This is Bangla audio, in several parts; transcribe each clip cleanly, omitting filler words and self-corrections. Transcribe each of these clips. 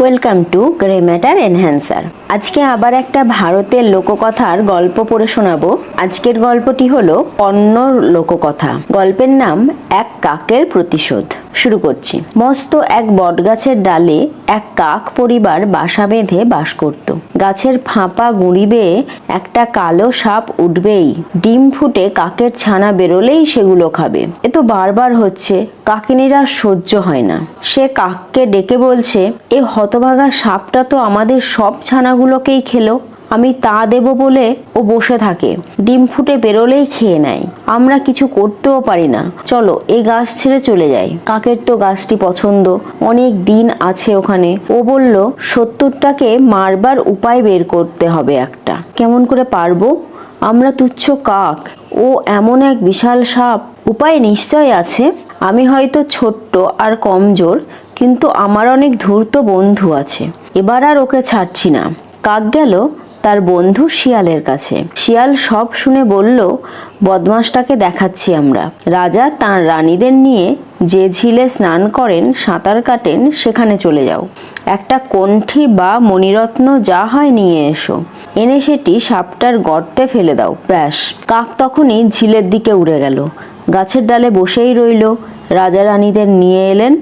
Welcome to grey matter enhancer. আজকে আবার একটা ভারতের লোককথার গল্প পড়ে শোনাবো। আজকের গল্পটি হলো অন্য লোককথা। গল্পের নাম এক কাকের প্রতিশোধ। শুরু করছি। মস্ত এক বটগাছের ডালে এক কাক পরিবার বাসা বেঁধে বাস করত। গাছের ফাঁপা গুঁড়ি বেয়ে একটা কালো সাপ উঠবেই, ডিম ফুটে কাকের ছানা বেরোলেই সেগুলো খাবে। এ তো বারবার হচ্ছে, কাকিনীরা সহ্য হয় না। সে কাককে ডেকে বলছে, এ হতভাগা সাপটা তো আমাদের সব ছানাগুলোকেই খেলো। আমি তা দেব বলে ও বসে থাকে, ডিম ফুটে বেরোলেই খেয়ে নেয়। আমরা কিছু করতেও পারি না। চলো এই গাছ ছেড়ে চলে যাই। কাকের তো গাছটি পছন্দ, অনেক দিন আছে ওখানে। ও বলল, 70টাকে মারবার উপায় বের করতে হবে একটা। কেমন করে পারবো? আমরা তুচ্ছ কাক, ও এমন এক বিশাল সাপ। উপায় নিশ্চয় আছে। আমি হয়তো ছোট্ট আর কমজোর, কিন্তু আমার অনেক ধূর্ত বন্ধু আছে। এবার আর ওকে ছাড়ছি না। কাক গেল তার বন্ধু শিয়ালের কাছে। শিয়াল সব শুনে বলল, বদমাসটাকে দেখাচ্ছি আমরা। রাজা তার রানীদের নিয়ে যে ঝিলে স্নান করেন, সাঁতার কাটেন, সেখানে চলে যাও। একটা কণ্ঠী বা মণিরত্ন যা হয় নিয়ে এসো। এনে সেটি সাপটার গর্তে ফেলে দাও। ব্যাস। কাক তখনই ঝিলের দিকে উড়ে গেল। গাছের ডালে বসেই রইল। রাজা রানীদের নিয়ে এলেন,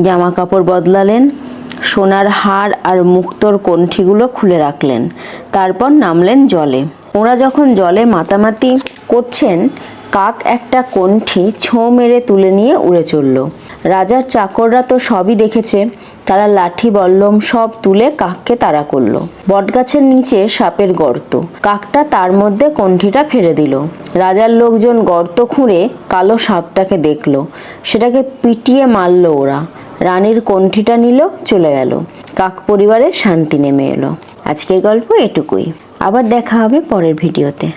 জামা কাপড় বদলালেন, সোনার হার আর মুক্তোর কণ্ঠিগুলো খুলে রাখলেন। তারপর নামলেন জলে। ওরা যখন জলে মাতামাতি করছেন, কাক একটা কণ্ঠি ছোঁ মেরে তুলে নিয়ে উড়ে চলল। রাজার চাকররা তো সবই দেখেছে। তারা লাঠি বল্লম সব তুলে কাককে তাড়া করলো। বটগাছের নিচে সাপের গর্ত। কাকটা তার মধ্যে কণ্ঠিটা ফেলে দিল। রাজার লোকজন গর্ত খুঁড়ে কালো সাপটাকে দেখলো। সেটাকে পিটিয়ে মারল ওরা। রানীর কণ্ঠিটা নিল, চলে গেল। কাক পরিবারে শান্তি নেমে এলো। আজকের গল্প এটুকুই। আবার দেখা হবে পরের ভিডিওতে।